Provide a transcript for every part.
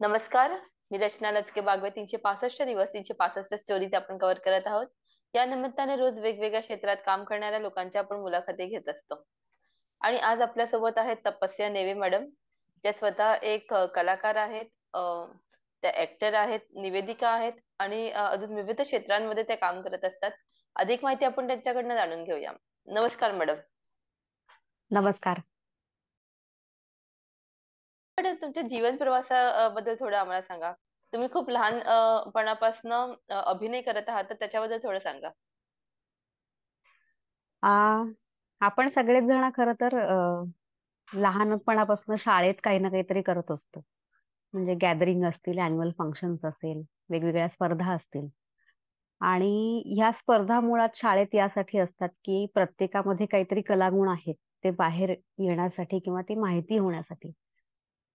नमस्कार. मी रचना लचके बागवे. 365 दिवस 365 स्टोरीज आपण कव्हर करत आहोत. या निमित्ताने रोज वेगवेगळ्या क्षेत्रात काम करणाऱ्या लोकांच्या आपण मुलाखती घेत असतो. आणि आज आपल्यासोबत आहेत तपस्या नेवे मॅडम, ज्या स्वतः एक कलाकार आहेत. अ, त्या ऍक्टर आहेत, निवेदिका आहेत आणि अजून विविध क्षेत्रांमध्ये त्या काम करत असतात. अधिक माहिती आपण त्यांच्याकडनं जाणून घेऊया. नमस्कार मॅडम. नमस्कार. मॅडम, तुमच्या जीवन प्रवासाबद्दल थोडं आम्हाला सांगा. तुम्ही खूप लहान पणापासून अभिनय करत आहात, तर त्याच्याबद्दल थोडं सांगा. आ, आपण सगळेच जण खरं तर लहानपणापासून शाळेत काही ना काहीतरी करत असतो. म्हणजे गॅदरिंग असतील, अॅन्युअल फंक्शन्स असेल, वेगवेगळ्या स्पर्धा असतील. आणि ह्या स्पर्धा मुळात शाळेत यासाठी असतात, की प्रत्येकामध्ये काहीतरी कलागुण आहेत, ते बाहेर येण्यासाठी किंवा ती माहिती होण्यासाठी.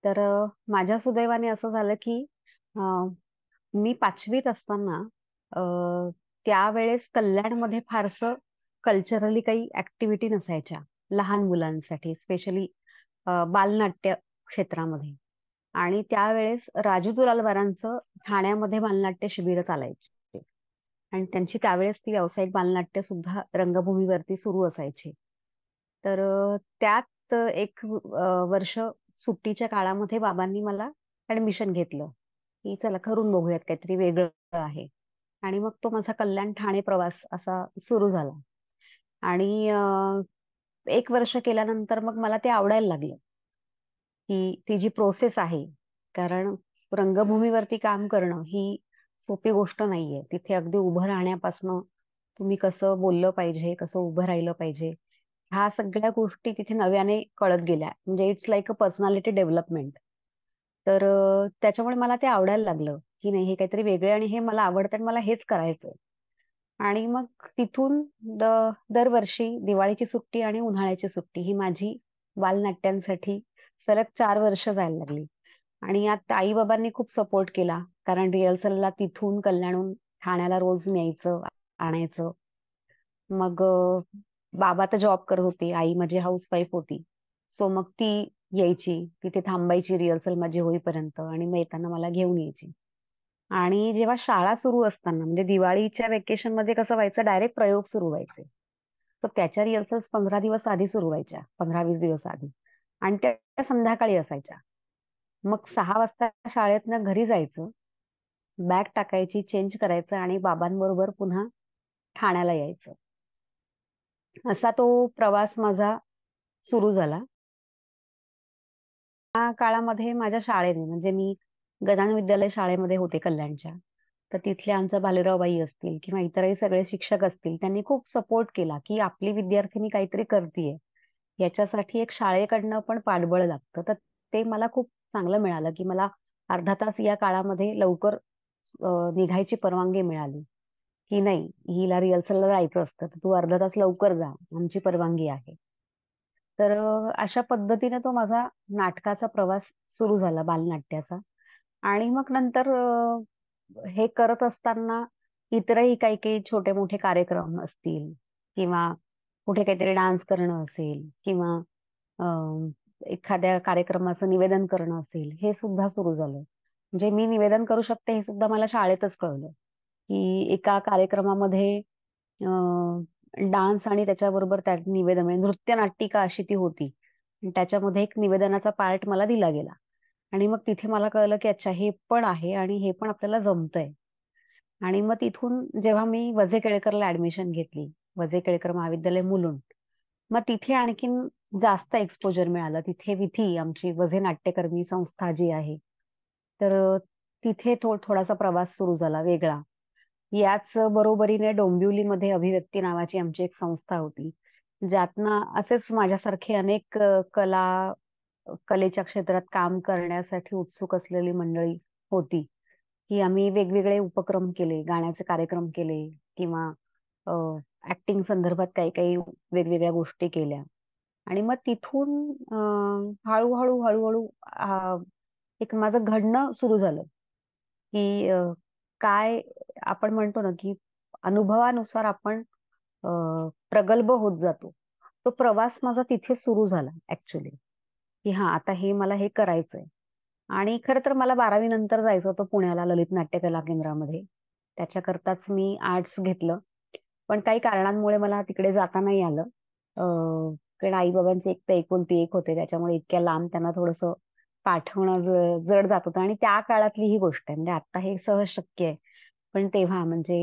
तर माझ्या सुदैवाने असं झालं, की अ, मी 5वीत असताना अ, त्यावेळेस कल्याणमध्ये फारसं कल्चरली काही ऍक्टिव्हिटी नसायच्या लहान मुलांसाठी, स्पेशली बालनाट्य क्षेत्रामध्ये. आणि त्यावेळेस राजू दुलालवारांचं ठाण्यामध्ये बालनाट्य शिबिर चालायचे आणि त्यांची त्यावेळेस ती व्यावसायिक बालनाट्य सुद्धा रंगभूमीवरती सुरू असायची. तर त्यात एक वर्ष सुट्टीच्या काळामध्ये बाबांनी मला ऍडमिशन घेतलं, की चला करून बघूयात, काहीतरी वेगळं आहे. आणि मग तो माझा कल्याण ठाणे प्रवास असा सुरू झाला. आणि एक वर्ष केल्यानंतर मग मला ते आवडायला लागलं, की ती जी प्रोसेस आहे. कारण रंगभूमीवरती काम करणं ही सोपी गोष्ट नाहीये. तिथे अगदी उभं राहण्यापासनं तुम्ही कसं बोललं पाहिजे, कसं उभं राहिलं पाहिजे, ह्या सगळ्या गोष्टी तिथे नव्याने कळत गेल्या. म्हणजे it's like a personality development. तर त्याच्यामुळे मला ते आवडायला लागलं, की नाही हे काहीतरी वेगळे आणि हे मला आवडतं आणि मला हेच करायचंय. आणि मग तिथून दरवर्षी दिवाळीची सुट्टी आणि उन्हाळ्याची सुट्टी ही माझी बालनाट्यांसाठी सलग 4 वर्ष जायला लागली. आणि यात आई बाबांनी खूप सपोर्ट केला, कारण रिहर्सलला तिथून कल्याणहून ठाण्याला रोज न्यायचं आणायचं. मग बाबा तर जॉब करत होते, आई माझी हाऊसवाईफ होती. सो मग ती यायची तिथे, थांबायची रिहर्सल माझी होईपर्यंत आणि मग येताना मला घेऊन यायची. आणि जेव्हा शाळा सुरू असताना म्हणजे दिवाळीच्या वेकेशन मध्ये कसं व्हायचं, डायरेक्ट प्रयोग सुरू व्हायचे. तर त्याच्या रिहर्सल्स 15 दिवस आधी सुरू व्हायच्या, 15-20 दिवस आधी. आणि त्या संध्याकाळी असायच्या. मग 6 वाजता शाळेतनं घरी जायचं, बॅग टाकायची, चेंज करायचं आणि बाबांबरोबर पुन्हा ठाण्याला यायचं. असा तो प्रवास माझा सुरू झाला. त्या काळामध्ये माझ्या शाळेने, म्हणजे मी गजानन विद्यालय शाळेमध्ये होते कल्याणच्या, तर तिथल्या आमच्या बालेरावबाई असतील किंवा इतरही सगळे शिक्षक असतील, त्यांनी खूप सपोर्ट केला, की आपली विद्यार्थिनी काहीतरी करतीये, याच्यासाठी एक शाळेकडनं पण पाठबळ लागतं. तर ते मला खूप चांगलं मिळालं, की मला अर्धा तास या काळामध्ये लवकर निघायची परवानगी मिळाली, की नाही हिला रिहर्सलला जायचं असतं तर तू अर्धा तास लवकर जा, आमची परवानगी आहे. तर अशा पद्धतीने तो माझा नाटकाचा प्रवास सुरू झाला, बालनाट्याचा. आणि मग नंतर हे करत असताना इतरही काही काही छोटे मोठे कार्यक्रम असतील किंवा कुठे काहीतरी डान्स करणं असेल किंवा एखाद्या कार्यक्रमाचं निवेदन करणं असेल, हे सुद्धा सुरू झालं. म्हणजे मी निवेदन करू शकते हे सुद्धा मला शाळेतच कळलं, की एका कार्यक्रमामध्ये डान्स आणि त्याच्याबरोबर त्या निवेदन म्हणजे नृत्य नाटिका अशी ती होती. आणि त्याच्यामध्ये एक निवेदनाचा पार्ट मला दिला गेला. आणि मग तिथे मला कळलं, की अच्छा हे पण आहे आणि हे पण आपल्याला जमतंय. आणि मग तिथून जेव्हा मी वझे केळकरला ऍडमिशन घेतली, वझे केळकर महाविद्यालय मुलुंड, मग तिथे आणखीन जास्त एक्सपोजर मिळालं. तिथे विथी आमची वझे नाट्यकर्मी संस्था जी आहे, तर तिथे थोडासा प्रवास सुरू झाला वेगळा. याच बरोबरीने डोंबिवलीमध्ये अभिव्यक्ती नावाची आमची एक संस्था होती, ज्यातनं असेच माझ्यासारखे अनेक कलेच्या क्षेत्रात काम करण्यासाठी उत्सुक असलेली मंडळी होती, की आम्ही वेगवेगळे उपक्रम केले, गाण्याचे कार्यक्रम केले किंवा ऍक्टिंग संदर्भात काही काही वेगवेगळ्या गोष्टी केल्या. आणि मग तिथून हळूहळू हळूहळू एक माझं घडणं सुरू झालं, की काय आपण म्हणतो ना, की अनुभवानुसार आपण प्रगल्भ होत जातो. तो प्रवास माझा तिथे सुरू झाला ऍक्च्युली, की हा आता हे मला हे करायचंय. आणि खरं तर मला 12वी नंतर जायचं होतं पुण्याला ललित नाट्य कला केंद्रामध्ये. त्याच्याकरताच मी आर्ट्स घेतलं. पण काही कारणांमुळे मला तिकडे जाता नाही आलं. कारण आई-बाबांची एक तर एकुलती एक होते. त्याच्यामुळे इतक्या लांब त्यांना थोडंसं पाठवणं जड जात होतं आणि त्या काळातली ही गोष्ट आहे. म्हणजे आता हे सहज शक्य आहे. पण तेव्हा म्हणजे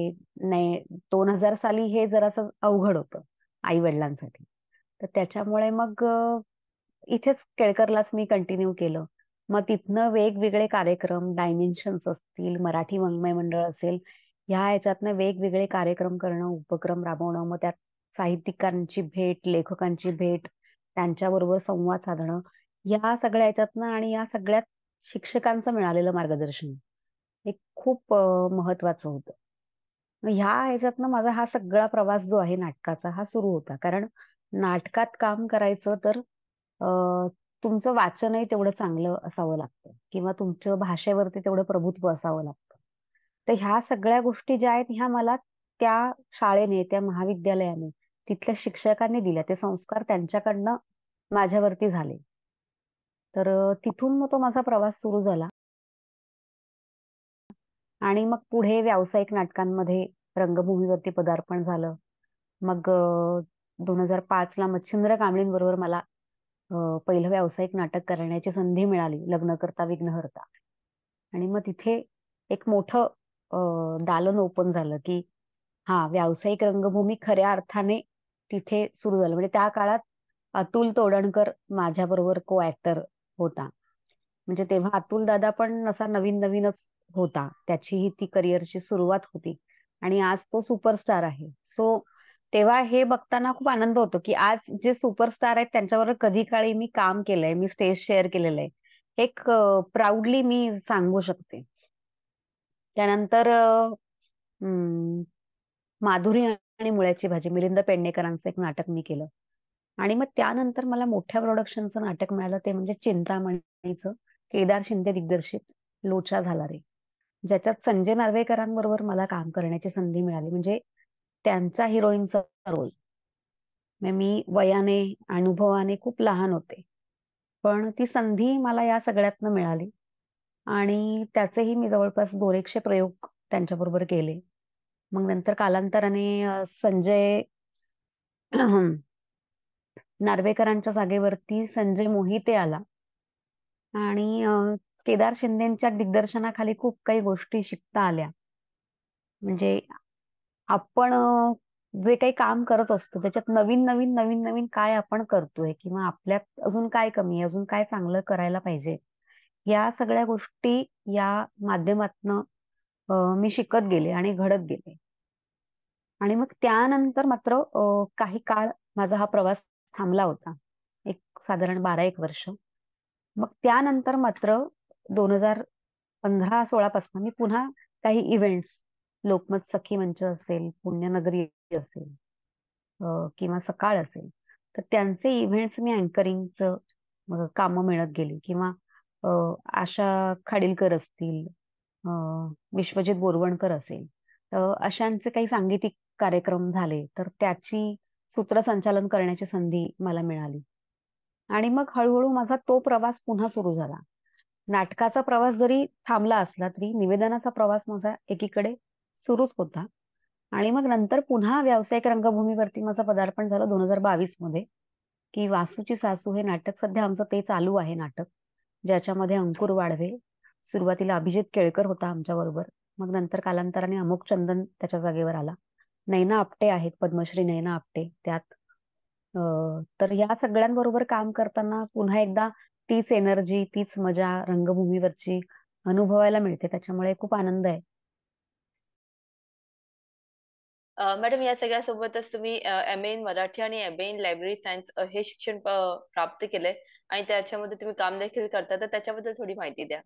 नाही 2000 साली हे जरासं अवघड होतं आई-वडिलांसाठी. तर त्याच्यामुळे मग इथेच केळकरलाच मी कंटिन्यू केलं. मग तिथनं वेगवेगळे कार्यक्रम, डायमेन्शन्स असतील, मराठी वाङ्मय मंडळ असेल, ह्या ह्याच्यातनं वेगवेगळे कार्यक्रम करणं, उपक्रम राबवणं. मग त्यात साहित्यिकांची भेट, लेखकांची भेट, त्यांच्याबरोबर संवाद साधणं. या सगळ्या ह्याच्यातनं आणि या सगळ्यात शिक्षकांचं मिळालेलं मार्गदर्शन हे खूप महत्वाचं होतं. मग ह्या ह्याच्यातनं माझा हा सगळा प्रवास जो आहे नाटकाचा हा सुरू होता. कारण नाटकात काम करायचं तर तुमचं वाचनही तेवढं चांगलं असावं लागतं किंवा तुमच्या भाषेवरती तेवढं प्रभुत्व असावं लागतं. तर ह्या सगळ्या गोष्टी ज्या आहेत ह्या मला त्या शाळेने, त्या महाविद्यालयाने, तिथल्या शिक्षकांनी दिल्या. ते संस्कार त्यांच्याकडनं माझ्यावरती झाले. तर तिथून मग तो माझा प्रवास सुरू झाला. आणि मग पुढे व्यावसायिक नाटकांमध्ये रंगभूमीवरती पदार्पण झालं. मग 2005 ला मच्छिंद्र कांबळींबरोबर मला पहिलं व्यावसायिक नाटक करण्याची संधी मिळाली, लग्न करता विघ्नहर्ता. आणि मग तिथे एक मोठं दालन ओपन झालं, की हां, व्यावसायिक रंगभूमी खऱ्या अर्थाने तिथे सुरू झालं. म्हणजे त्या काळात अतुल तोडणकर माझ्याबरोबर को ॲक्टर होता. म्हणजे तेव्हा अतुल दादा पण असा नवीन-नवीनच होता. त्याचीही ती करिअरची सुरुवात होती आणि आज तो सुपरस्टार आहे. सो तेव्हा हे बघताना खूप आनंद होतो, की आज जे सुपरस्टार आहेत त्यांच्याबरोबर कधी काळी मी काम केलंय, मी स्टेज शेअर केलेलं आहे. एक प्राउडली मी सांगू शकते. त्यानंतर माधुरी आणि मुळ्याची भाजी मिलिंद पेडणेकरांचं एक नाटक मी केलं. आणि मग त्यानंतर मला मोठ्या प्रोडक्शनचं नाटक मिळालं ते म्हणजे चिंतामणीचं केदार शिंदे दिग्दर्शित लोचा झाला रे. ज्याच्यात संजय नार्वेकरांबरोबर मला काम करण्याची संधी मिळाली. म्हणजे त्यांचा हिरोईनचा रोल. म्हणजे मी वयाने, अनुभवाने खूप लहान होते. पण ती संधी मला या सगळ्यातनं मिळाली आणि त्याचेही मी जवळपास 200 प्रयोग त्यांच्याबरोबर केले. मग नंतर कालांतराने संजय नार्वेकरांच्या जागेवरती संजय मोहिते आला आणि केदार शिंदेच्या दिग्दर्शनाखाली खूप काही गोष्टी शिकता आल्या. म्हणजे आपण जे काही काम करत असतो त्याच्यात नवीन-नवीन काय आपण करतोय किंवा आपल्यात अजून काय कमी आहे, अजून काय चांगलं करायला पाहिजे. या सगळ्या गोष्टी या माध्यमातनं मी शिकत गेले आणि घडत गेले. आणि मग त्यानंतर मात्र काही काळ माझा हा प्रवास थांबला होता. एक साधारण 12-1 वर्ष. मग त्यानंतर मात्र 2015-16 पासून मी पुन्हा काही इव्हेंट्स, लोकमत सखी मंच असेल, पुण्यनगरी असेल किंवा सकाळ असेल, तर त्यांचे इव्हेंट्स मी अँकरिंगचं कामं मिळत गेली किंवा अ, आशा खाडीलकर असतील, अ, विश्वजित बोरवणकर असेल, अशांचे काही सांगीतिक कार्यक्रम झाले, तर त्याची सूत्रसंचालन करण्याची संधी मला मिळाली. आणि मग हळू माझा तो प्रवास पुन्हा सुरू झाला. नाटकाचा प्रवास जरी थांबला असला, तरी निवेदनाचा प्रवास माझा एकीकडे सुरूच होता. आणि मग नंतर पुन्हा व्यावसायिक रंगभूमीवरती माझं पदार्पण झालं 2022 मध्ये, की वासूची सासू हे नाटक सध्या आमचं ते चालू आहे नाटक. ज्याच्यामध्ये अंकुर वाढवे, सुरुवातीला अभिजित केळकर होता आमच्याबरोबर. मग नंतर कालांतराने अमोक चंदन त्याच्या जागेवर आला. नैना आपटे आहेत, पद्मश्री नैना आपटे त्यात. तर या सगळ्यांबरोबर काम करताना पुन्हा एकदा तीच एनर्जी, तीच मजा रंगभूमीवरची अनुभवायला मिळते. त्याच्यामुळे खूप आनंद आहे. मॅडम या सगळ्यासोबतच तुम्ही एम.ए. इन मराठी आणि एम.ए. इन लायब्ररी सायन्स हे शिक्षण प्राप्त केलंय आणि त्याच्यामध्ये तुम्ही काम देखील करता, तर त्याच्याबद्दल थोडी माहिती द्या.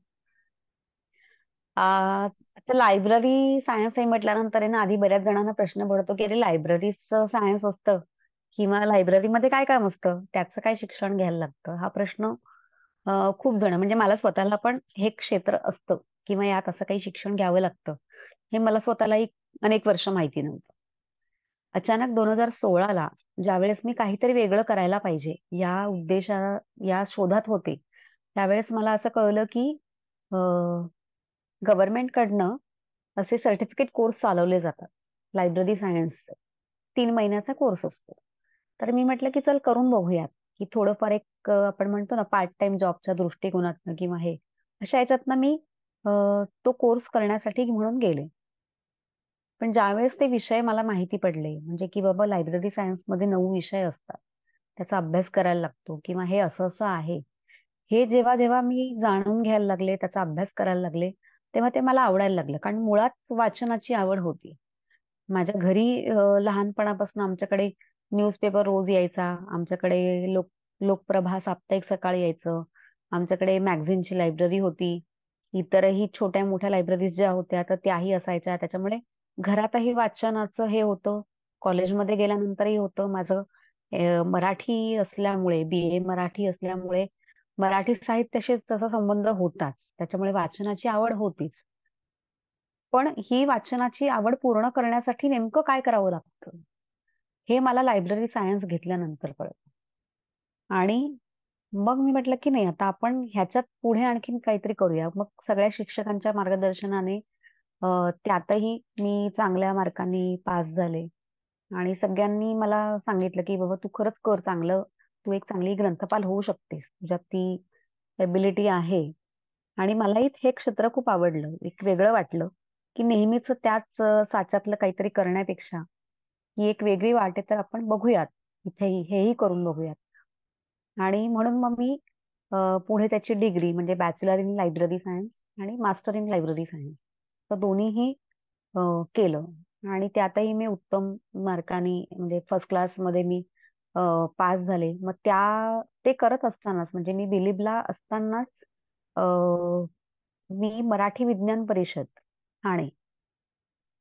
आता लायब्ररी सायन्स हे म्हटल्यानंतर आहे ना, आधी बऱ्याच जणांना प्रश्न पडतो, की अरे लायब्ररीचं सायन्स असतं किंवा लायब्ररीमध्ये काय काम असतं? त्याचं काय शिक्षण घ्यायला लागतं? हा प्रश्न खूप जण म्हणजे मला स्वतःला पण हे क्षेत्र असतं किंवा यात असं काही शिक्षण घ्यावं लागतं. हे मला स्वतःलाही अनेक वर्ष माहिती नव्हतं. अचानक 2016 ला ज्यावेळेस मी काहीतरी वेगळं करायला पाहिजे या शोधात होते, त्यावेळेस मला असं कळलं, की गव्हर्नमेंटकडनं असे सर्टिफिकेट कोर्स चालवले जातात लायब्ररी सायन्सचे. 3 महिन्याचा कोर्स असतो. तर मी म्हटलं की चल करून बघूयात, की थोडंफार एक आपण म्हणतो ना पार्ट टाइम जॉबच्या दृष्टिकोनातनं किंवा हे अशा याच्यातनं मी तो कोर्स करण्यासाठी म्हणून गेले. पण ज्यावेळेस ते विषय मला माहिती पडले, म्हणजे की बाबा लायब्ररी सायन्समध्ये 9 विषय असतात. त्याचा अभ्यास करायला लागतो किंवा हे असं-असं आहे. हे जेव्हा-जेव्हा मी जाणून घ्यायला लागले, त्याचा अभ्यास करायला लागले, तेव्हा ते मला आवडायला लागलं. कारण मुळात वाचनाची आवड होती. माझ्या घरी लहानपणापासून आमच्याकडे न्यूजपेपर रोज यायचा. आमच्याकडे लोकप्रभा साप्ताहिक सकाळी यायचं. आमच्याकडे मॅगझिनची लायब्ररी होती. इतरही छोट्या-मोठ्या लायब्ररीज ज्या होत्या, तर त्याही असायच्या. त्याच्यामुळे घरातही वाचनाचं हे होतं. कॉलेजमध्ये गेल्यानंतरही होतं. माझं मराठी असल्यामुळे, बी.ए. मराठी असल्यामुळे मराठी साहित्याशी तसा संबंध होताच. त्याच्यामुळे वाचनाची आवड होतीच. पण ही वाचनाची आवड पूर्ण करण्यासाठी नेमकं काय करावं लागतं? हे मला लायब्ररी सायन्स घेतल्यानंतर कळलं. आणि मग मी म्हटलं, की नाही आता आपण ह्याच्यात पुढे आणखीन काहीतरी करूया. मग सगळ्या शिक्षकांच्या मार्गदर्शनाने त्यातही मी चांगल्या मार्कांनी पास झाले. आणि सगळ्यांनी मला सांगितलं, की "बाबा तू खरंच कर चांगलं. तू एक चांगली ग्रंथपाल होऊ शकतेस. तुझ्यात ती एबिलिटी आहे." आणि मलाही हे क्षेत्र खूप आवडलं. एक वेगळं वाटलं, की नेहमीच त्याच साच्यातलं काहीतरी करण्यापेक्षा ही एक वेगळी वाट आहे, तर आपण बघूयात इथेही, हेही करून बघूयात. आणि म्हणून मग मी पुढे त्याची डिग्री म्हणजे बॅचलर इन लायब्ररी सायन्स आणि मास्टर इन लायब्ररी सायन्स तर दोन्हीही अ, केलं. आणि त्यातही मी उत्तम मार्कांनी म्हणजे फर्स्ट क्लासमध्ये मी पास झाले. मग ते करत असतानाच म्हणजे मी बिलीबला असतानाच अ, मी मराठी विज्ञान परिषद ठाणे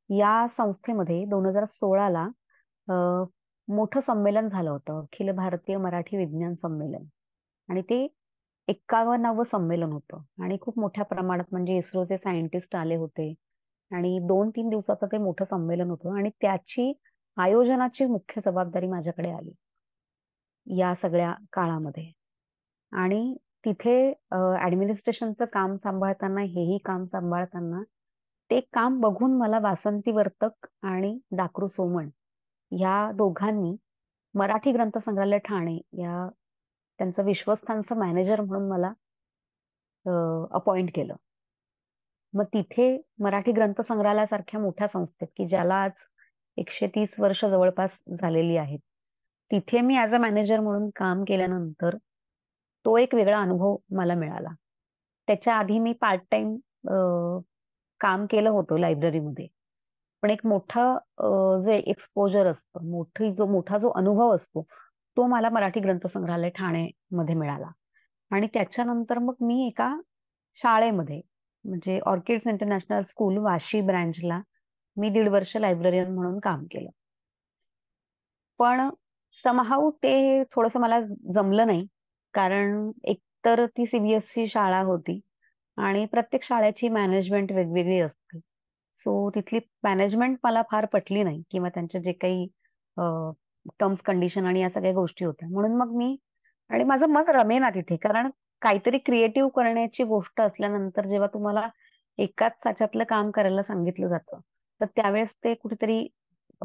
या संस्थेमध्ये 2016ला अ, मोठं संमेलन झालं होतं. अखिल भारतीय मराठी विज्ञान संमेलन. आणि ते 51वं संमेलन होतं आणि खूप मोठ्या प्रमाणात म्हणजे इस्रोचे सायंटिस्ट आले होते आणि 2-3 दिवसाचं ते मोठं संमेलन होतं आणि त्याची आयोजनाची मुख्य जबाबदारी माझ्याकडे आली या सगळ्या काळामध्ये. आणि तिथे ॲडमिनिस्ट्रेशनचं काम सांभाळताना, हेही काम सांभाळताना, ते काम बघून मला वासंती वर्तक आणि डाकरू सोमण या दोघांनी मराठी ग्रंथसंग्रहालय ठाणे या त्यांचं विश्वस्थानचं मॅनेजर म्हणून मला अपॉइंट केलं. मग तिथे मराठी ग्रंथसंग्रहालयासारख्या मोठ्या संस्थेत, की ज्याला आज 130 वर्ष जवळपास झालेली आहेत. तिथे मी ॲज अ मॅनेजर म्हणून काम केल्यानंतर तो एक वेगळा अनुभव मला मिळाला. त्याच्या आधी मी पार्ट टाईम काम केलं होतं लायब्ररीमध्ये. पण एक मोठं जे एक्सपोजर असतं, मोठा जो अनुभव असतो, तो मला मराठी ग्रंथसंग्रहालय ठाणेमध्ये मिळाला. आणि त्याच्यानंतर मग मी एका शाळेमध्ये म्हणजे ऑर्किड्स इंटरनॅशनल स्कूल वाशी ब्रँचला मी 1.5 वर्ष लायब्ररियन म्हणून काम केलं. पण समहाऊ ते थोडंसं मला जमलं नाही. कारण एकतर ती सी शाळा होती आणि प्रत्येक शाळेची मॅनेजमेंट वेगवेगळी असते. सो तिथली मॅनेजमेंट मला फार पटली नाही किंवा त्यांचे जे काही टर्म्स, कंडिशन आणि या सगळ्या गोष्टी होत्या. म्हणून मग मी आणि माझं मन रमेना तिथे. कारण काहीतरी क्रिएटिव्ह करण्याची गोष्ट असल्यानंतर जेव्हा तुम्हाला एकाच साच्यातलं काम करायला सांगितलं जातं, तर त्यावेळेस ते कुठेतरी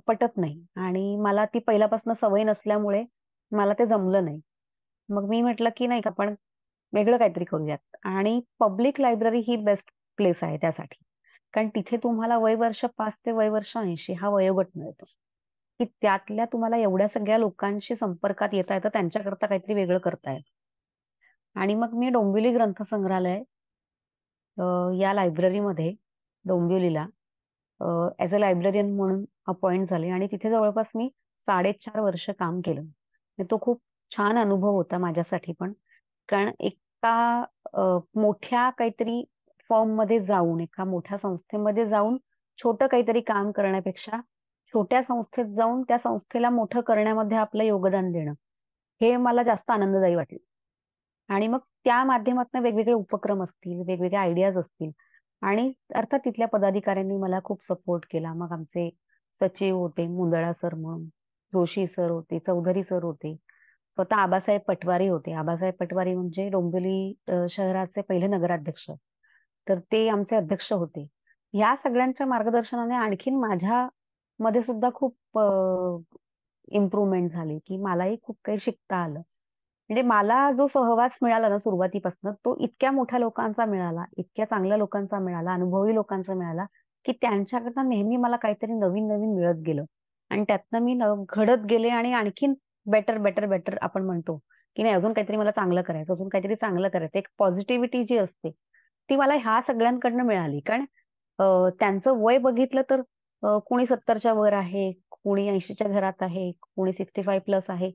पटत नाही आणि मला ती पहिल्यापासून सवय नसल्यामुळे मला ते जमलं नाही. मग मी म्हटलं, की नाही का आपण वेगळं काहीतरी करूयात आणि पब्लिक लायब्ररी ही बेस्ट प्लेस आहे त्यासाठी. कारण तिथे तुम्हाला वयवर्ष 5 ते वयवर्ष 80 हा वयोगट मिळतो, की त्यातल्या तुम्हाला एवढ्या सगळ्या लोकांशी संपर्कात येता येतं, त्यांच्याकरता काहीतरी वेगळं करता येतं. आणि मग मी डोंबिवली ग्रंथसंग्रहालय अ, या लायब्ररीमध्ये डोंबिवलीला ॲज अ लायब्ररियन म्हणून अपॉइंट झाले आणि तिथे जवळपास मी 4.5 वर्ष काम केलं. आणि तो खूप छान अनुभव होता माझ्यासाठी पण. कारण एका मोठ्या काहीतरी फर्ममध्ये जाऊन, एका मोठ्या संस्थेमध्ये जाऊन छोटं काहीतरी काम करण्यापेक्षा, छोट्या संस्थेत जाऊन त्या संस्थेला मोठं करण्यामध्ये आपलं योगदान देणं, हे मला जास्त आनंददायी वाटलं. आणि मग त्या माध्यमातून वेगवेगळे उपक्रम असतील, वेगवेगळ्या आयडियाज असतील आणि अर्थात तिथल्या पदाधिकाऱ्यांनी मला खूप सपोर्ट केला. मग आमचे सचिव होते, मुंदडा सर म्हणून, जोशी सर होते, चौधरी सर होते. स्वतः आबासाहेब पटवारी होते. आबासाहेब पटवारी म्हणजे डोंबिवली शहराचे पहिले नगराध्यक्ष. तर ते आमचे अध्यक्ष होते. या सगळ्यांच्या मार्गदर्शनाने आणखीन माझ्या मध्ये सुद्धा खूप इम्प्रुव्हमेंट झाली, की मलाही खूप काही शिकता आलं. म्हणजे मला जो सहवास मिळाला ना सुरुवातीपासून, तो इतक्या मोठ्या लोकांचा मिळाला, इतक्या चांगल्या लोकांचा मिळाला, अनुभवी लोकांचा मिळाला, की त्यांच्याकडनं नेहमी मला काहीतरी नवीन-नवीन मिळत गेलं आणि त्यातनं मी घडत गेले आणि आणखीन बेटर, बेटर, बेटर आपण म्हणतो, की नाही अजून काहीतरी मला चांगलं करायचं, अजून काहीतरी चांगलं करायचं. एक पॉझिटिव्हिटी जी असते, ती मला ह्या सगळ्यांकडनं मिळाली. कारण त्यांचं वय बघितलं तर कोणी 70च्या वर आहे, कोणी 80च्या घरात आहे, कोणी 65 प्लस आहे.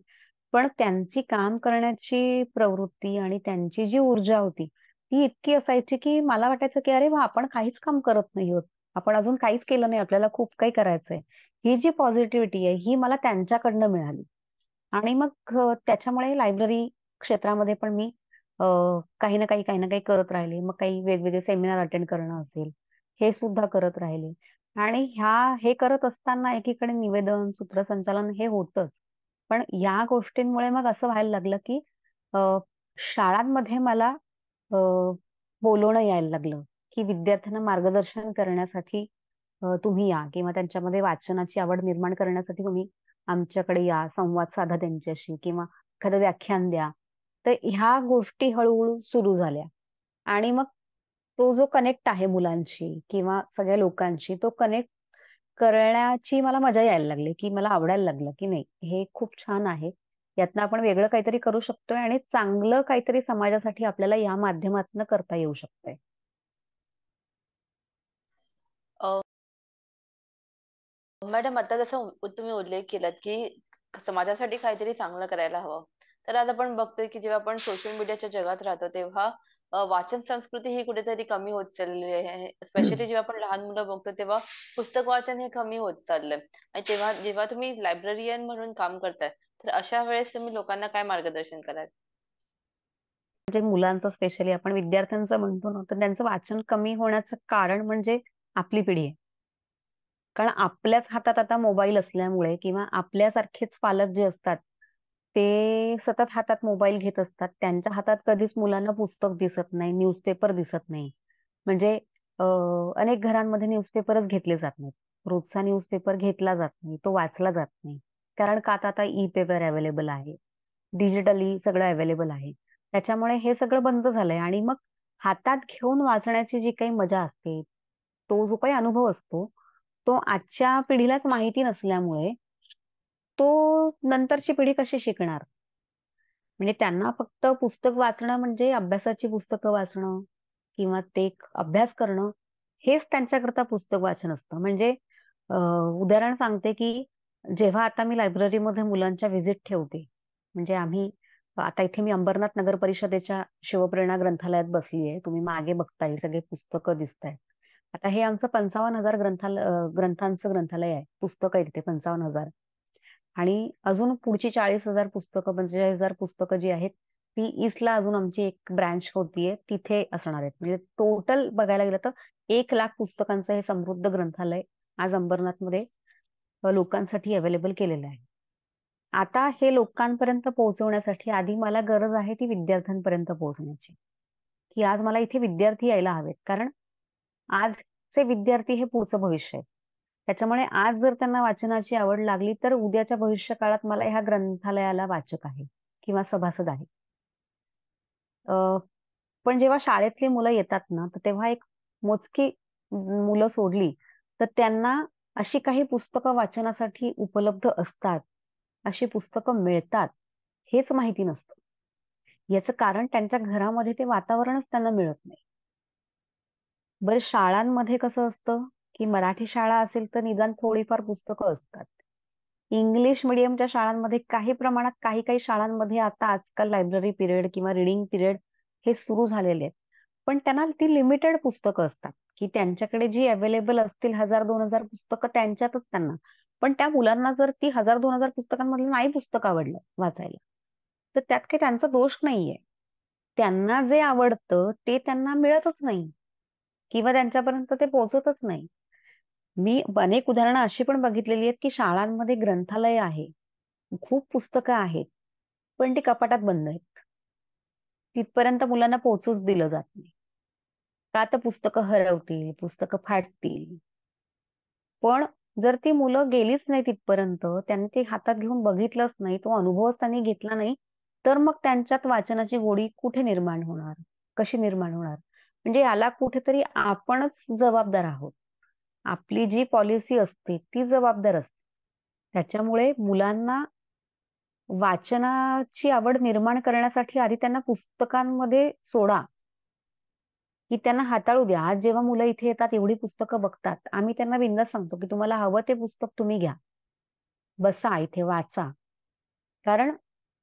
पण त्यांची काम करण्याची प्रवृत्ती आणि त्यांची जी ऊर्जा होती, ती इतकी असायची, की मला वाटायचं, की अरे वाह! आपण काहीच काम करत नाही आहोत. आपण अजून काहीच केलं नाही. आपल्याला खूप काही करायचंय. ही जी पॉझिटिव्हिटी आहे, ही मला त्यांच्याकडनं मिळाली. आणि मग त्याच्यामुळे लायब्ररी क्षेत्रामध्ये पण मी अ, काही ना काही, काही ना काही करत राहिले. मग काही वेगवेगळे सेमिनार अटेंड करणं असेल, हे सुद्धा करत राहिले. आणि हे करत असताना एकीकडे निवेदन, सूत्रसंचालन हे होतंच. पण या गोष्टींमुळे मग असं व्हायला लागलं, की अ, शाळांमध्ये मला अ, बोलवणं यायला लागलं, की विद्यार्थ्यांना मार्गदर्शन करण्यासाठी तुम्ही या किंवा त्यांच्यामध्ये वाचनाची आवड निर्माण करण्यासाठी तुम्ही आमच्याकडे या, संवाद साधा त्यांच्याशी किंवा एखादं व्याख्यान द्या. तर ह्या गोष्टी हळू सुरू झाल्या आणि मग तो जो कनेक्ट आहे मुलांशी किंवा सगळ्या लोकांशी, तो कनेक्ट करण्याची मला मजा यायला लागली, की मला आवडायला लागलं, की नाही हे खूप छान आहे. यातनं आपण वेगळं काहीतरी करू शकतोय आणि चांगलं काहीतरी समाजासाठी आपल्याला या माध्यमातनं करता येऊ शकतंय. मॅडम आता जसं तुम्ही उल्लेख केलात, की समाजासाठी काहीतरी चांगलं करायला हवं. तर आज आपण बघतोय, की जेव्हा आपण सोशल मीडियाच्या जगात राहतो, तेव्हा वाचन संस्कृती ही कुठेतरी कमी होत चाललेली आहे. स्पेशली जेव्हा आपण लहान मुलं बघतो, तेव्हा पुस्तक वाचन हे कमी होत चाललंय. आणि तेव्हा जेव्हा तुम्ही लायब्ररियन म्हणून काम करताय, तर अशा वेळेस तुम्ही लोकांना काय मार्गदर्शन कराल? म्हणजे मुलांचं स्पेशली आपण विद्यार्थ्यांचं म्हणतो ना, तर त्यांचं वाचन कमी होण्याचं कारण म्हणजे आपली पिढी आहे. कारण आपल्याच हातात आता मोबाईल असल्यामुळे किंवा आपल्यासारखेच पालक जे असतात, ते सतत हातात मोबाईल घेत असतात. त्यांच्या हातात कधीच मुलांना पुस्तक दिसत नाही, न्यूजपेपर दिसत नाही. म्हणजे अ, अनेक घरांमध्ये न्यूजपेपरच घेतले जात नाहीत. रोजचा न्यूजपेपर घेतला जात नाही, तो वाचला जात नाही. कारण का तर आता ई-पेपर अवेलेबल आहे. डिजिटली सगळं अवेलेबल आहे. त्याच्यामुळे हे सगळं बंद झालंय आणि मग हातात घेऊन वाचण्याची जी काही मजा असते, तो जो काही अनुभव असतो, तो आजच्या पिढीलाच माहिती नसल्यामुळे, तो नंतरची पिढी कशी शिकणार? म्हणजे त्यांना फक्त पुस्तक वाचणं म्हणजे अभ्यासाची पुस्तकं वाचणं किंवा ते एक अभ्यास करणं, हेच त्यांच्याकरता पुस्तक वाचन असतं. म्हणजे अ, उदाहरण सांगते, की जेव्हा आता मी लायब्ररीमध्ये मुलांच्या व्हिजिट ठेवते, म्हणजे आता इथे मी अंबरनाथ नगर परिषदेच्या शिवप्रेरणा ग्रंथालयात बसली आहे. तुम्ही मागे बघताय सगळे पुस्तकं दिसतायत. आता हे आमचं 55,000 ग्रंथांचं ग्रंथालय आहे. पुस्तकं आहेत ते 55,000 आणि अजून पुढची 40,000 पुस्तकं, 45,000 पुस्तकं जी आहेत, ती ईस्टला अजून आमची एक ब्रांच होतीये, तिथे असणार आहेत. म्हणजे टोटल बघायला गेलं तर 1,00,000 पुस्तकांचं हे समृद्ध ग्रंथालय आज अंबरनाथमध्ये लोकांसाठी अवेलेबल केलेलं आहे. आता हे लोकांपर्यंत पोहोचवण्यासाठी आधी मला गरज आहे ती विद्यार्थ्यांपर्यंत पोहोचण्याची, की आज मला इथे विद्यार्थी यायला हवेत. कारण आजचे विद्यार्थी हे पुढचं भविष्य आहे. त्याच्यामुळे आज जर त्यांना वाचनाची आवड लागली, तर उद्याच्या भविष्यकाळात मला ह्या ग्रंथालयाला वाचक आहे किंवा सभासद आहे. अ, पण जेव्हा शाळेतली मुलं येतात ना, तर तेव्हा एक मोजकी मुलं सोडली, तर त्यांना अशी काही पुस्तकं वाचनासाठी उपलब्ध असतात, अशी पुस्तकं मिळतात, हेच माहिती नसतं. याचं कारण त्यांच्या घरामध्ये ते वातावरणच त्यांना मिळत नाही. बरं शाळांमध्ये कसं असतं, की मराठी शाळा असेल तर निदान थोडीफार पुस्तकं असतात. इंग्लिश मीडियमच्या शाळांमध्ये काही प्रमाणात काही-काही शाळांमध्ये आता आजकाल लायब्ररी पिरियड किंवा रीडिंग पिरियड हे सुरू झालेले आहेत. पण त्यांना ती लिमिटेड पुस्तकं असतात, की त्यांच्याकडे जी अवेलेबल असतील 1000-2000 पुस्तकं त्यांच्यातच त्यांना. पण त्या मुलांना जर ती 1000-2000 पुस्तकांमधलं नाही पुस्तक आवडलं वाचायला, तर त्यात काही त्यांचा दोष नाहीये. त्यांना जे आवडतं ते त्यांना मिळतच नाही किंवा त्यांच्यापर्यंत ते पोहोचतच नाही. मी अनेक उदाहरणं अशी पण बघितलेली आहेत, की शाळांमध्ये ग्रंथालय आहे. खूप पुस्तकं आहेत, पण ती कपाटात बंद आहेत. तिथपर्यंत मुलांना पोहोचूच दिलं जात नाही. का तर पुस्तकं हरवतील, पुस्तकं फाटतील. पण जर ती मुलं गेलीच नाही तिथपर्यंत, त्यांनी ते हातात घेऊन बघितलंच नाही, तो अनुभवच त्यांनी घेतला नाही, तर मग त्यांच्यात वाचनाची गोडी कुठे निर्माण होणार? कशी निर्माण होणार? म्हणजे याला कुठेतरी आपणच जबाबदार आहोत. आपली जी पॉलिसी असते ती जबाबदार असते. त्याच्यामुळे मुलांना वाचनाची आवड निर्माण करण्यासाठी आधी त्यांना पुस्तकांमध्ये सोडा, की त्यांना हाताळू द्या. आज जेव्हा मुलं इथे येतात, एवढी पुस्तकं बघतात, आम्ही त्यांना बिनधास्त सांगतो, की तुम्हाला हवं ते पुस्तक तुम्ही घ्या. बसा इथे वाचा. कारण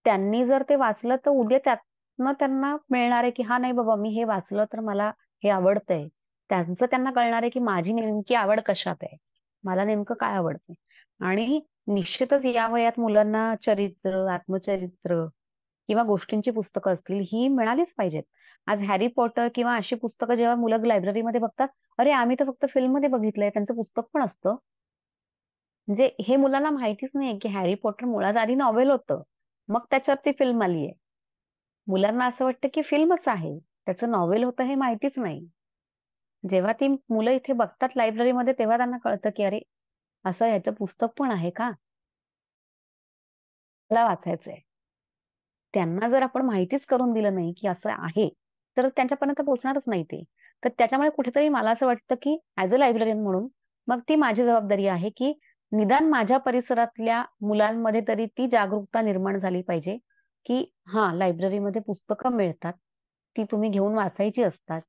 त्यांनी जर ते वाचलं तर उद्या त्यातनं त्यांना मिळणार आहे, की "हां, नाही बाबा मी हे वाचलं तर मला हे आवडतंय." त्यांचं त्यांना कळणार आहे, की माझी नेमकी आवड कशात आहे. मला नेमकं काय आवडतंय. आणि निश्चितच या वयात मुलांना चरित्र, आत्मचरित्र किंवा गोष्टींची पुस्तकं असतील, ही मिळालीच पाहिजेत. आज हॅरी पॉटर किंवा अशी पुस्तकं जेव्हा मुलं लायब्ररीमध्ये बघतात, "अरे, आम्ही तर फक्त फिल्ममध्ये बघितलंय." त्यांचं पुस्तक पण असतं. म्हणजे हे मुलांना माहितीच नाहीये, की हॅरी पॉटर मुळात आधी नॉव्हेल होतं. मग त्याच्यावरती फिल्म आलीये. मुलांना असं वाटतं, की फिल्मच आहे. त्याचं नॉव्हेल होतं हे माहितीच नाही. जेव्हा ती मुलं इथे बघतात लायब्ररीमध्ये तेव्हा त्यांना कळतं, की अरे, असं ह्याचं पुस्तक पण आहे का? मला वाचायचंय. त्यांना जर आपण माहितीच करून दिलं नाही, की असं आहे, तर त्यांच्यापर्यंत पोहोचणारच नाही ते. तर त्याच्यामुळे कुठेतरी मला असं वाटतं, की ॲज अ लायब्ररियन म्हणून मग ती माझी जबाबदारी आहे, की निदान माझ्या परिसरातल्या मुलांमध्ये तरी ती जागरूकता निर्माण झाली पाहिजे, की हां, लायब्ररीमध्ये पुस्तकं मिळतात. ती तुम्ही घेऊन वाचायची असतात.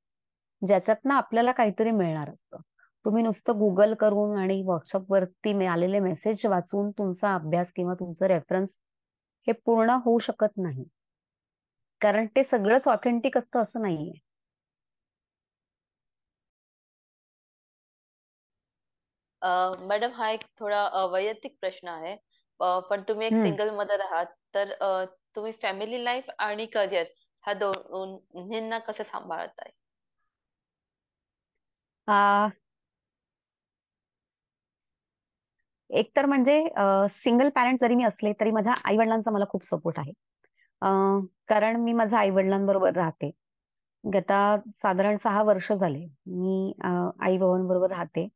ज्याच्यातनं आपल्याला काहीतरी मिळणार असतं. तुम्ही नुसतं Google करून आणि WhatsAppवरती आलेले मेसेज वाचून तुमचा अभ्यास किंवा तुमचं रेफरन्स हे पूर्ण होऊ शकत नाही. कारण ते सगळंच ऑथेंटिक असतं असं नाहीये. मॅडम हा एक थोडा वैयक्तिक प्रश्न आहे. पण तुम्ही एक हं. सिंगल मदर आहात, तर तुम्ही फॅमिली लाईफ आणि करिअर ह्या दोन्हींना कसं सांभाळताय? एकतर म्हणजे सिंगल पॅरेंट जरी मी असले, तरी माझ्या आई-वडिलांचा मला खूप सपोर्ट आहे. अ, कारण मी माझ्या आई-वडिलांबरोबर राहते. आता साधारण 6 वर्ष झाले. मी आई-बाबांबरोबर राहते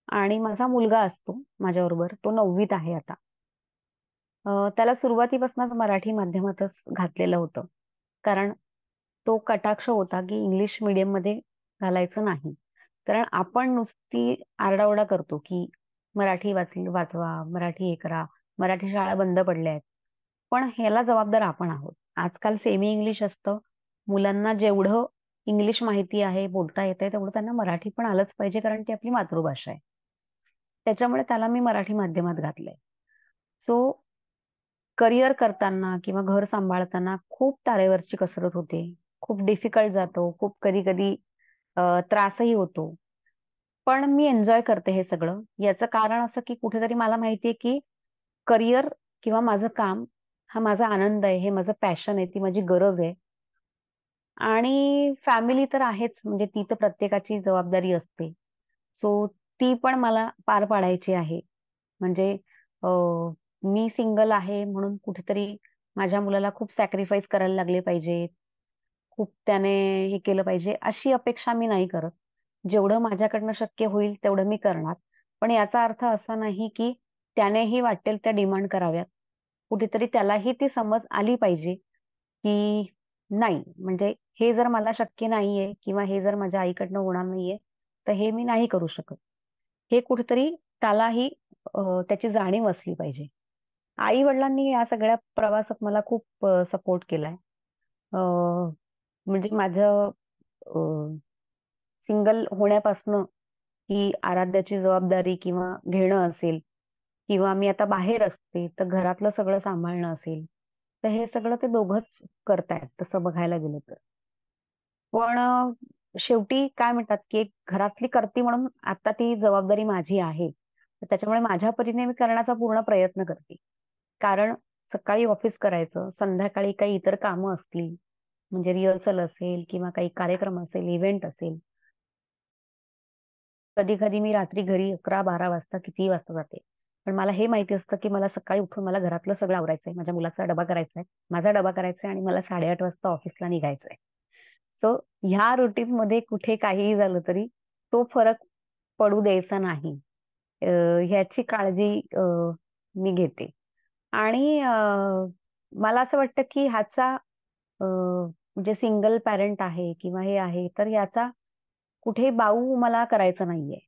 आणि माझा मुलगा असतो माझ्याबरोबर. तो 9वीत आहे आता. त्याला सुरुवातीपासूनच मराठी माध्यमातच घातलेलं होतं. कारण तो कटाक्ष होता, की इंग्लिश मीडियममध्ये घालायचं नाही. कारण आपण नुसती आरडाओरडा करतो, की मराठी वाचवा, मराठी हे करा, मराठी शाळा बंद पडल्या आहेत. पण ह्याला जबाबदार आपण आहोत. आजकाल सेमी इंग्लिश असतं. मुलांना जेवढं इंग्लिश माहिती आहे, बोलता येतंय, तेवढं त्यांना मराठी पण आलंच पाहिजे, कारण ती आपली मातृभाषा आहे. त्याच्यामुळे त्याला मी मराठी माध्यमात घातलंय. सो करिअर करताना किंवा घर सांभाळताना खूप तारेवरची कसरत होते. खूप डिफिकल्ट जातो. खूप कधी-कधी त्रासही होतो. पण मी एन्जॉय करते हे सगळं. याचं कारण असं, की कुठेतरी मला माहिती आहे, की करिअर किंवा माझं काम हा माझा आनंद आहे. हे माझं पॅशन आहे. ती माझी गरज आहे. आणि फॅमिली तर आहेच. म्हणजे ती तर प्रत्येकाची जबाबदारी असते. सो ती पण मला पार पाडायची आहे. म्हणजे अ, मी सिंगल आहे म्हणून कुठेतरी माझ्या मुलाला खूप सॅक्रिफाईस करायला लागले पाहिजे. खूप त्याने हे केलं पाहिजे, अशी अपेक्षा मी नाही करत. जेवढं माझ्याकडनं शक्य होईल तेवढं मी करणार. पण याचा अर्थ असा नाही, की त्यानेही वाटेल त्या डिमांड कराव्यात. कुठेतरी त्यालाही ती समज आली पाहिजे, की नाही म्हणजे हे जर मला शक्य नाहीये किंवा हे जर माझ्या आईकडनं होणार नाहीये, तर हे मी नाही करू शकत. हे कुठेतरी त्यालाही त्याची जाणीव असली पाहिजे. आई-वडिलांनी या सगळ्या प्रवासात मला खूप सपोर्ट केलाय. अ, म्हणजे माझं सिंगल होण्यापासनं ही आराध्याची जबाबदारी किंवा घेणं असेल किंवा मी आता बाहेर असते, तर घरातलं सगळं सांभाळणं असेल, तर हे सगळं ते दोघंच करतायत तसं बघायला गेलं तर. पण शेवटी काय म्हणतात, की एक घरातली करती म्हणून आता ती जबाबदारी माझी आहे. तर त्याच्यामुळे माझ्या परीने मी करण्याचा पूर्ण प्रयत्न करते. कारण सकाळी ऑफिस करायचं, संध्याकाळी काही इतर कामं असतील, म्हणजे रिहर्सल असेल किंवा काही कार्यक्रम असेल, इव्हेंट असेल. कधी-कधी मी रात्री घरी 11-12 वाजता कितीही वाजता जाते. पण मला हे माहिती असतं, की मला सकाळी उठून मला घरातलं सगळं आवरायचंय. माझ्या मुलाचा डबा करायचा आहे, माझा डबा करायचा आहे आणि मला 8:30 वाजता ऑफिसला निघायचंय. तर ह्या रुटीन मध्ये कुठे काहीही झालं तरी तो फरक पडू द्यायचा नाही. अ, ह्याची काळजी मी घेते. आणि मला असं वाटतं की ह्याचा म्हणजे सिंगल पॅरेंट आहे किंवा हे आहे तर याचा कुठे बाऊ मला करायचा नाहीये.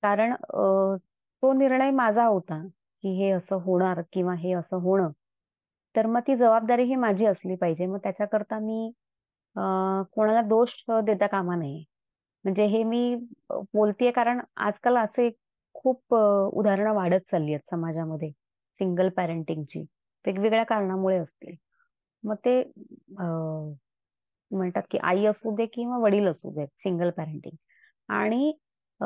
कारण तो निर्णय माझा होता की हे असं होणार किंवा हे असं होणं. तर मग ती जबाबदारी ही माझी असली पाहिजे. मग त्याच्याकरता मी अ, कोणाला दोष देता कामा नये. म्हणजे हे मी बोलतेय कारण आजकाल असे खूप उदाहरणं वाढत चालली आहेत समाजामध्ये सिंगल पॅरेंटिंगची. वेगवेगळ्या कारणामुळे असतील. मग ते म्हणतात की आई असू दे किंवा वडील असू देत सिंगल पॅरेंटिंग. आणि अ,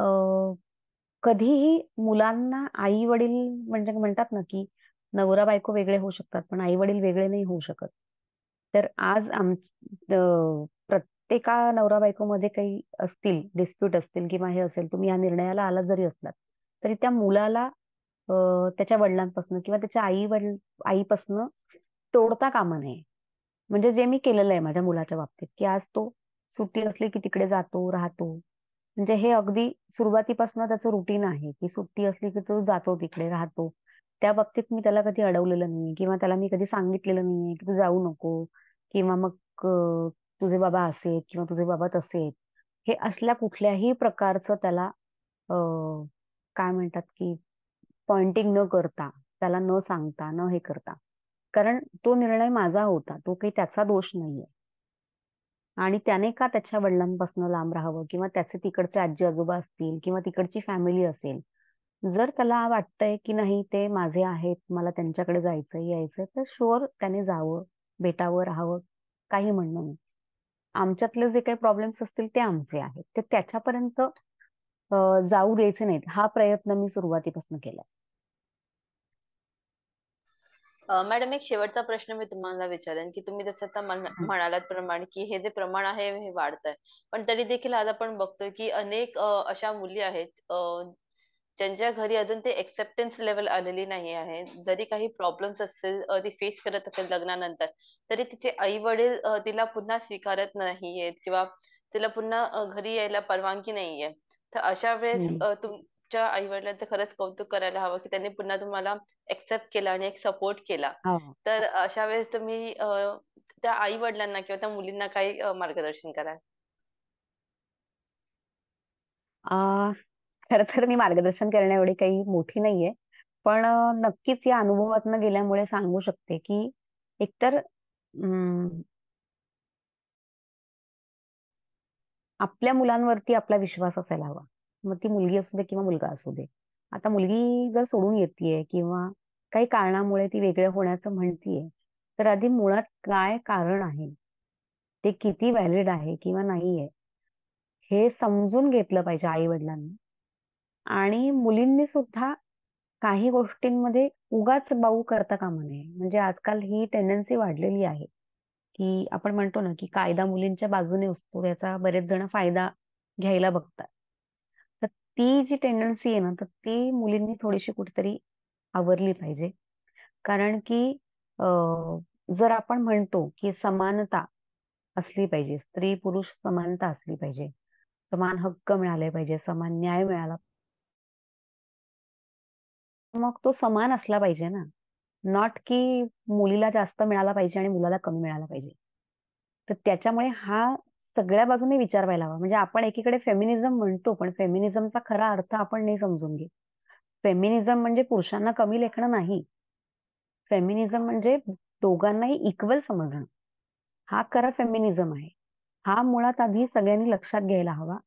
कधीही मुलांना आई वडील म्हणजे म्हणतात ना की नवरा बायको वेगळे होऊ शकतात पण आई वडील वेगळे नाही होऊ शकत. तर आज प्रत्येका नवरा बायकोमध्ये काही असतील डिस्प्यूट असतील किंवा हे असेल तुम्ही या निर्णयाला आला जरी असलात तरी त्या मुलाला अ, त्याच्या वडिलांपासून किंवा त्याच्या आईपासून तोडता कामा नये. म्हणजे जे मी केलेलं आहे माझ्या मुलाच्या बाबतीत की आज तो सुट्टी असली की तिकडे जातो राहतो. म्हणजे हे अगदी सुरुवातीपासून त्याचं रुटीन आहे की सुट्टी असली की तो जातो तिकडे राहतो. त्या बाबतीत मी त्याला कधी अडवलेलं नाही किंवा त्याला मी कधी सांगितलेलं नाहीये की तू जाऊ नको किंवा मग तुझे बाबा असे आहेत किंवा तुझे बाबा तसे आहेत. हे असल्या कुठल्याही प्रकारचं त्याला अ, काय म्हणतात की पॉइंटिंग न करता, त्याला न सांगता, न हे करता. कारण तो निर्णय माझा होता. तो काही त्याचा दोष नाहीये. आणि त्याने का त्याच्या वडिलांपासून लांब राहावं किंवा त्याचे तिकडचे आजी-आजोबा असतील किंवा तिकडची फॅमिली असेल. जर त्याला वाटतंय की नाही ते माझे आहेत, मला त्यांच्याकडे जायचंय, यायचंय, तर शुअर त्याने जावं, भेटावं, राहावं, काही म्हणणं नाही. आमच्यातले जे काही प्रॉब्लेम्स असतील ते आमचे आहेत. ते त्याच्यापर्यंत जाऊ द्यायचे नाहीत. हा प्रयत्न मी सुरुवातीपासून केलाय. मॅडम एक शेवटचा प्रश्न मी तुम्हाला विचारेन, की तुम्ही जसं आता हं, म्हणालात प्रमाणे, की हे जे प्रमाण आहे हे वाढतंय. पण तरी देखील आज आपण बघतोय, की अनेक अशा मुली आहेत ज्यांच्या घरी अजून ते एक्सेप्टन्स लेव्हल आलेली नाही आहे. जरी काही प्रॉब्लेम्स असतील ती फेस करत असेल लग्नानंतर, तरी तिचे आई-वडील तिला पुन्हा स्वीकारत नाहीयेत किंवा तिला पुन्हा घरी यायला परवानगी नाहीये. तर अशा वेळेस हं. तुमच्या आई-वडिलांचं खरंच कौतुक करायला हवं, की त्यांनी पुन्हा तुम्हाला एक्सेप्ट केला आणि एक सपोर्ट केला. हो. तर अशा वेळेस तुम्ही त्या आई-वडिलांना किंवा त्या मुलींना काही मार्गदर्शन कराल? अ, खरं तर मी मार्गदर्शन करण्या एवढी काही मोठी नाहीये. पण नक्कीच या अनुभवातनं गेल्यामुळे सांगू शकते, की एकतर आपल्या मुलांवरती आपला विश्वास असायला हवा. मग ती मुलगी असू दे किंवा मुलगा असू दे. आता मुलगी जर सोडून येतीये किंवा काही कारणामुळे ती वेगळं होण्याचं म्हणतीये, तर आधी मुळात काय कारण आहे? ते किती व्हॅलिड आहे किंवा नाहीये, हे समजून घेतलं पाहिजे आई-वडिलांनी. आणि मुलींनी सुद्धा काही गोष्टींमध्ये उगाच बाऊ करता कामा नये. म्हणजे आजकाल ही टेंडन्सी वाढलेली आहे, की आपण म्हणतो ना, की कायदा मुलींच्या बाजूने असतो. याचा बरेच जण फायदा घ्यायला बघतात. तर ती जी टेंडन्सी आहे ना, तर ती मुलींनी थोडीशी कुठेतरी आवरली पाहिजे. कारण की अ, जर आपण म्हणतो, की समानता असली पाहिजे, स्त्री-पुरुष समानता असली पाहिजे, समान हक्क मिळाले पाहिजे, समान न्याय मिळाला मग तो समान असला पाहिजे ना. नॉट की मुलीला जास्त मिळाला पाहिजे आणि मुलाला कमी मिळाला पाहिजे. तर त्याच्यामुळे हा सगळ्या बाजूने विचार व्हायला हवा. म्हणजे आपण एकीकडे फेमिनिझम म्हणतो, पण फेमिनिझमचा खरा अर्थ आपण नाही समजून घेत. फेमिनिझम म्हणजे पुरुषांना कमी लेखणं नाही. फेमिनिझम म्हणजे दोघांनाही इक्वल समजणं. हा खरा फेमिनिझम आहे. हा मुळात आधी सगळ्यांनी लक्षात घ्यायला हवा.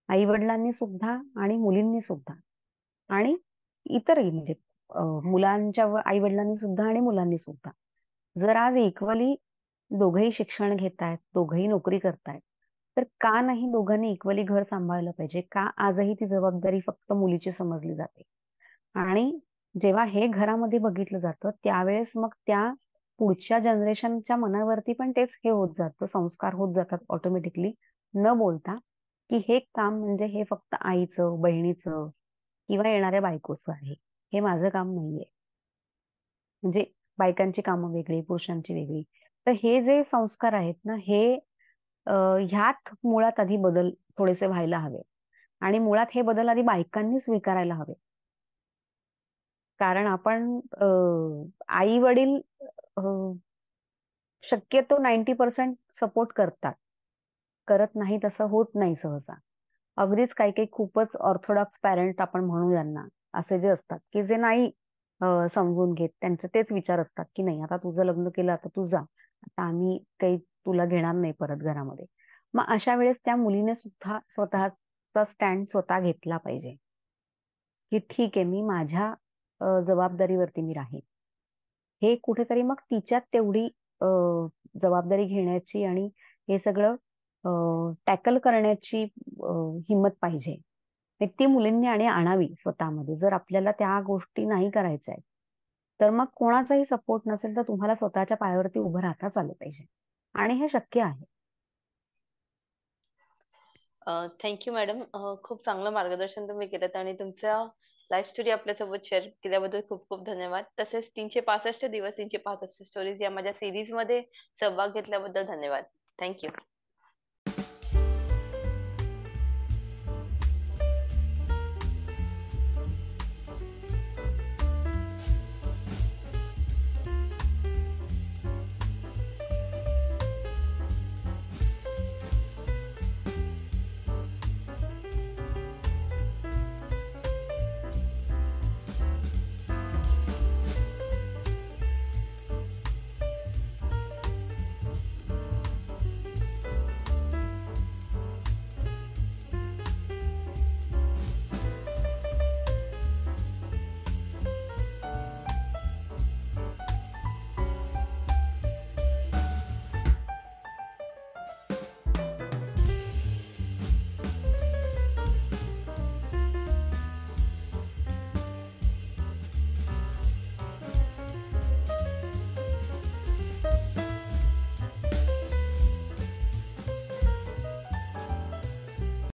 आई-वडिलांनी सुद्धा आणि मुलींनी सुद्धा. आणि इतरही म्हणजे मुलांच्या आई-वडिलांनी सुद्धा आणि मुलांनी सुद्धा. जर आज इक्वली दोघंही शिक्षण घेतायत, दोघंही नोकरी करतायत, तर का नाही दोघांनी इक्वली घर सांभाळलं पाहिजे? का आजही ती जबाबदारी फक्त मुलीची समजली जाते? आणि जेव्हा हे घरामध्ये बघितलं जातं, त्यावेळेस मग त्या पुढच्या जनरेशनच्या मनावरती पण तेच हे होत जातं, संस्कार होत जातात ऑटोमॅटिकली, न बोलता, की हे काम म्हणजे हे फक्त आईचं, बहिणीचं किंवा येणाऱ्या बायकोचं आहे. हे माझं काम नाहीये. म्हणजे बायकांची कामं वेगळी, पुरुषांची वेगळी. तर हे जे संस्कार आहेत ना, हे ह्यात मुळात आधी बदल थोडेसे व्हायला हवे आणि मुळात हे बदल आधी बायकांनी स्वीकारायला हवे. कारण आपण आई वडील शक्यतो 90% सपोर्ट करतात. करत नाही तसं होत नाही सहसा. अगदीच काही काही खूपच ऑर्थोडॉक्स पॅरेंट आपण म्हणू यांना, असे जे असतात की जे नाही समजून घेत, त्यांचे तेच विचार असतात की नाही आता तुझं लग्न केलं, आता तू जा, आता आम्ही काही तुला घेणार नाही परत घरामध्ये. मग अशा वेळेस त्या मुलीने सुद्धा स्वतःचा स्टँड स्वतः घेतला पाहिजे की ठीक आहे, मी माझ्या जबाबदारीवरती मी राहीन. हे कुठेतरी मग तिच्यात तेवढी जबाबदारी घेण्याची आणि हे सगळं टॅकल करण्याची हिंमत पाहिजे. ते ती मुलींनी आणि आणावी स्वतःमध्ये. जर आपल्याला त्या गोष्टी नाही करायच्या आहेत, तर मग कोणाचाही सपोर्ट नसेल तर तुम्हाला स्वतःच्या पायावरती उभं राहताच आलं पाहिजे. आणि हे शक्य आहे. Thank you madam. खूप चांगलं मार्गदर्शन तुम्ही केलंत आणि तुमच्या लाईफ स्टोरी आपल्यासोबत शेअर केल्याबद्दल खूप खूप धन्यवाद. तसेच 365 दिवस 365 स्टोरीज या माझ्या सीरीज मध्ये सहभाग घेतल्याबद्दल धन्यवाद. Thank you.